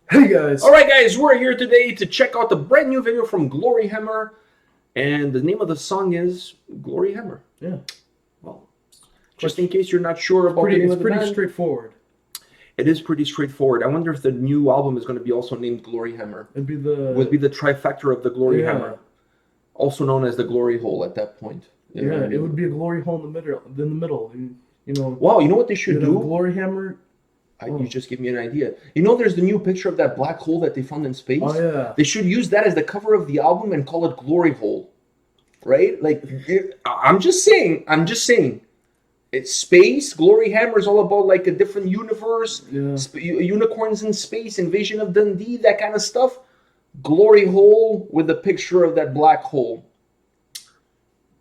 Hey guys! Alright guys, we're here today to check out the brand new video from Gloryhammer, and the name of the song is Gloryhammer. Yeah. Well, just in case you're not sure about the name of the band. It's pretty straightforward. It is pretty straightforward. I wonder if the new album is going to be also named Gloryhammer. Would be the trifecta of the Gloryhammer. Yeah. Also known as the Glory Hole at that point. Yeah, it would be a glory hole in the middle. You know. Wow, you know what they should do? Gloryhammer. You just gave me an idea. You know, there's the new picture of that black hole that they found in space. Oh yeah. They should use that as the cover of the album and call it Glory Hole, right? Like, I'm just saying. It's space. Gloryhammer is all about like a different universe. Yeah. Unicorns in space, Invasion of Dundee, that kind of stuff. Glory Hole with a picture of that black hole.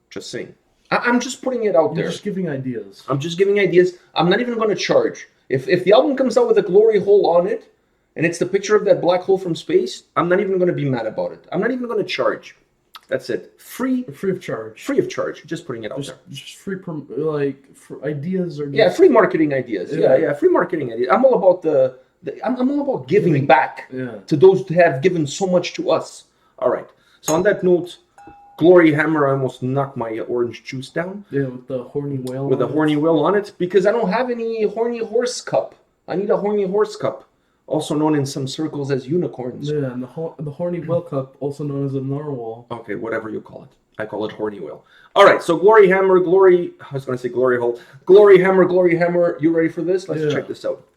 Just saying. I'm just putting it out there. You're just giving ideas. I'm just giving ideas. I'm not even going to charge. If the album comes out with a glory hole on it, and it's the picture of that black hole from space, I'm not even going to be mad about it. I'm not even going to charge. That's it. Free of charge. Free of charge. Just putting it out there. Just free, for ideas or. Yeah, free marketing ideas. Yeah, free marketing ideas. I'm all about I'm all about giving back to those who have given so much to us. All right. So on that note, Gloryhammer, I almost knocked my orange juice down. Yeah, with the horny whale. With a horny whale on it, because I don't have any horny horse cup. I need a horny horse cup, also known in some circles as unicorns. Yeah, and the horny whale cup, also known as a narwhal. Okay, whatever you call it. I call it horny whale. All right, so Gloryhammer, I was going to say glory hole. Gloryhammer, you ready for this? Let's check this out.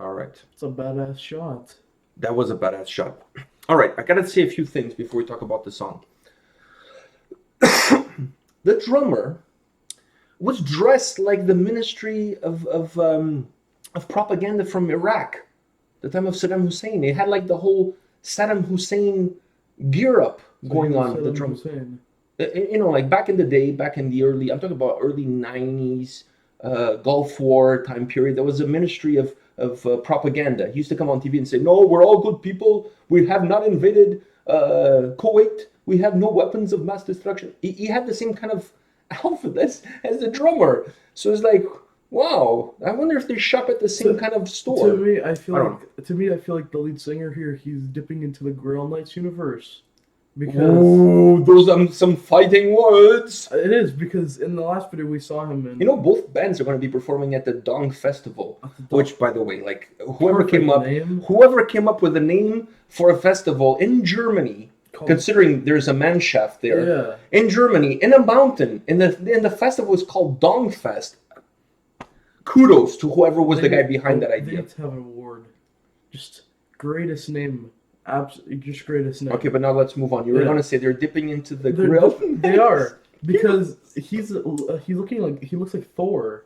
All right. It's a badass shot. That was a badass shot. All right, I gotta say a few things before we talk about the song. The drummer was dressed like the Ministry of Propaganda from Iraq, the time of Saddam Hussein. They had like the whole Saddam Hussein gear up going on. The drum, you know, like back in the day, back in the early, I'm talking about early 90s, Gulf War time period. There was a Ministry of Propaganda. He used to come on TV and say, "No, we're all good people. We have not invaded Kuwait. We have no weapons of mass destruction." He had the same kind of outfit as the drummer. So it's like, wow, I wonder if they shop at the same kind of store. To me, I feel like the lead singer here, he's dipping into the Grail Knights universe. Because those are some fighting words. It is, because in the last video we saw him in... You know, both bands are going to be performing at the Dong Festival, which, by the way, like, whoever came up with a name for a festival in Germany, considering there's a man shaft there, in Germany, in a mountain, and the festival is called Dong Fest. Kudos to whoever was the guy behind that idea. They need to have an award. Just greatest name. Absolutely, just greatest name. Okay, but now let's move on. You were going to say they're dipping into the grill? They are, because he's looking like, he looks like Thor.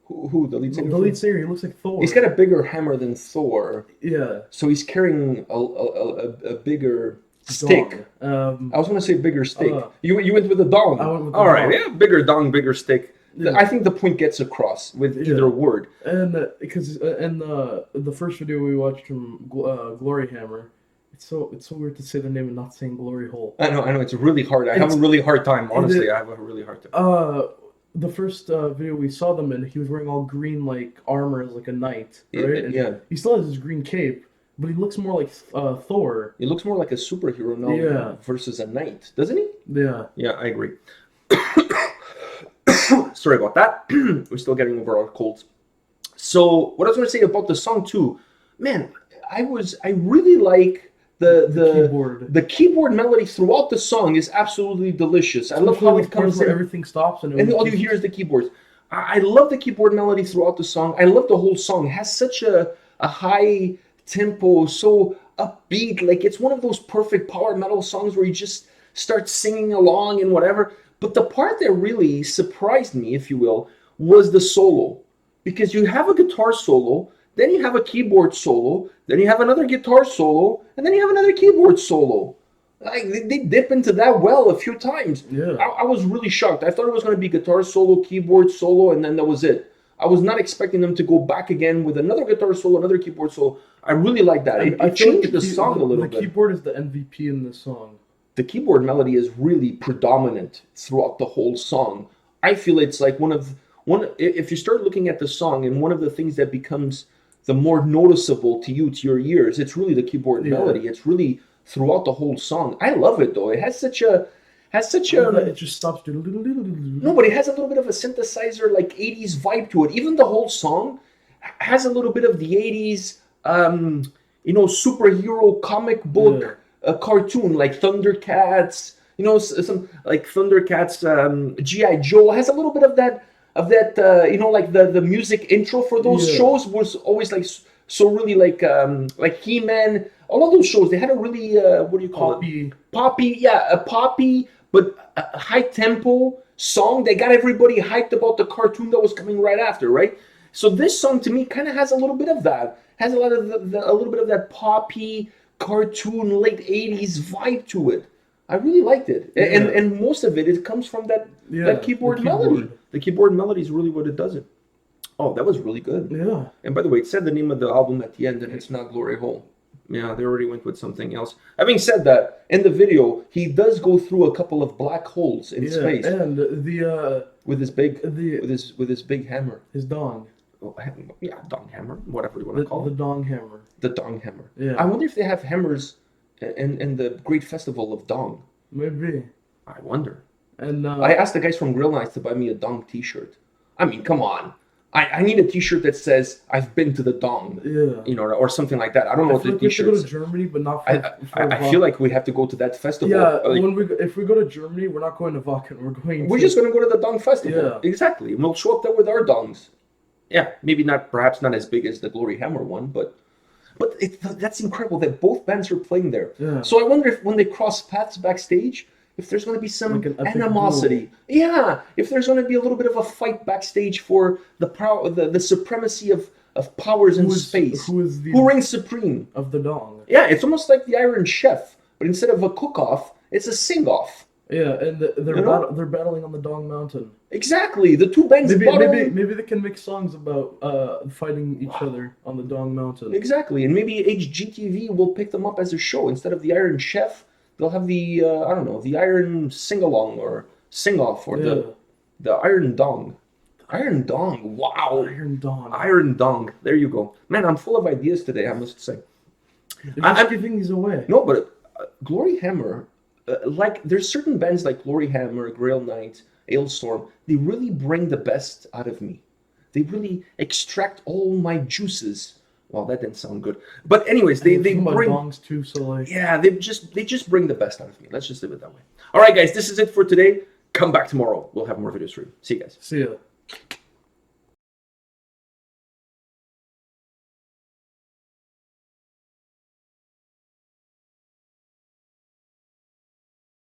Who? The lead singer? The lead singer, he looks like Thor. He's got a bigger hammer than Thor. Yeah. So he's carrying a bigger stick. I was going to say bigger stick. You went with the dong. I went with the All right, dong. yeah, bigger dong, bigger stick. Yeah. I think the point gets across with either word. And because in the first video we watched from Gloryhammer, it's so weird to say the name and not saying Glory Hole. I know, it's really hard. I have a really hard time, honestly. I have a really hard time. The first video we saw them in, he was wearing all green like armor as like a knight, right? Yeah. He still has his green cape, but he looks more like Thor. He looks more like a superhero now versus a knight, doesn't he? Yeah. Yeah, I agree. Sorry about that. We're still getting over our colds. So what I was going to say about the song too, man, I really like the keyboard melody throughout the song is absolutely delicious. I love how it comes in. Everything stops and all you hear is the keyboards. I love the keyboard melody throughout the song. I love the whole song. It has such a high tempo, so upbeat. Like, it's one of those perfect power metal songs where you just start singing along and whatever. But the part that really surprised me, if you will, was the solo. Because you have a guitar solo, then you have a keyboard solo, then you have another guitar solo, and then you have another keyboard solo. Like, they dip into that well a few times. Yeah. I was really shocked. I thought it was going to be guitar solo, keyboard solo, and then that was it. I was not expecting them to go back again with another guitar solo, another keyboard solo. I really like that. It changed the song a little bit. The keyboard is the MVP in this song. The keyboard melody is really predominant throughout the whole song. I feel it's like if you start looking at the song, and one of the things that becomes the more noticeable to you, to your ears, it's really the keyboard melody. It's really throughout the whole song. I love it though. It has such a it just stops. No, but it has a little bit of a synthesizer, like 80s vibe to it. Even the whole song has a little bit of the 80s superhero comic book cartoon, like Thundercats, some like Thundercats, G.I. Joe has a little bit of that like the music intro for those shows was always like so really like He-Man. All of those shows, they had a really what do you call it? Poppy, a poppy but a high tempo song that got everybody hyped about the cartoon that was coming right after, right? So this song to me kind of has a little bit of that, has a little bit of that poppy cartoon late 80s vibe to it. I really liked it, and most of it comes from that keyboard melody. The keyboard melody is really what it does it. Oh, that was really good. Yeah. And by the way, it said the name of the album at the end, and it's not Glory Hole. Yeah, they already went with something else. Having said that, in the video, he does go through a couple of black holes in space. And with his big hammer. His dong. Oh, yeah, dong hammer, whatever you want to call it. The dong hammer. The dong hammer. Yeah. I wonder if they have hammers in the Great Festival of Dong. Maybe. I wonder. And I asked the guys from Grill Nights to buy me a Dong t-shirt. I mean, come on. I need a t-shirt that says I've been to the Dong, or something like that. I don't know what the t-shirt is. We have to go to Germany, but not I feel like we have to go to that festival. Yeah, if we go to Germany, we're not going to Wacken. We're just going to go to the Dong festival. Yeah. Exactly. And we'll show up there with our dongs. Yeah, maybe perhaps not as big as the Gloryhammer one, but that's incredible that both bands are playing there. Yeah. So I wonder if when they cross paths backstage, if there's going to be some animosity. Yeah, if there's going to be a little bit of a fight backstage for the power, the supremacy of powers in space. Who reigns supreme? Of the dong. Yeah, it's almost like the Iron Chef, but instead of a cook-off, it's a sing-off. Yeah, and they're battling on the Dong Mountain. Exactly, the two bands. Maybe they can make songs about fighting each other on the Dong Mountain. Exactly, and maybe HGTV will pick them up as a show instead of the Iron Chef. They'll have the the Iron Sing-along or Sing-off or the Iron Dong. Iron Dong, wow. Iron Dong. Iron Dong, there you go. Man, I'm full of ideas today, I must say. I'm giving these away. No, but Gloryhammer, there's certain bands like Gloryhammer, Grail Knight, Ailstorm, they really bring the best out of me. They really extract all my juices. Well, that didn't sound good. But anyways, they bring dongs too, so like... Yeah, they just bring the best out of me. Let's just leave it that way. All right, guys, this is it for today. Come back tomorrow. We'll have more videos for you. See you guys. See ya.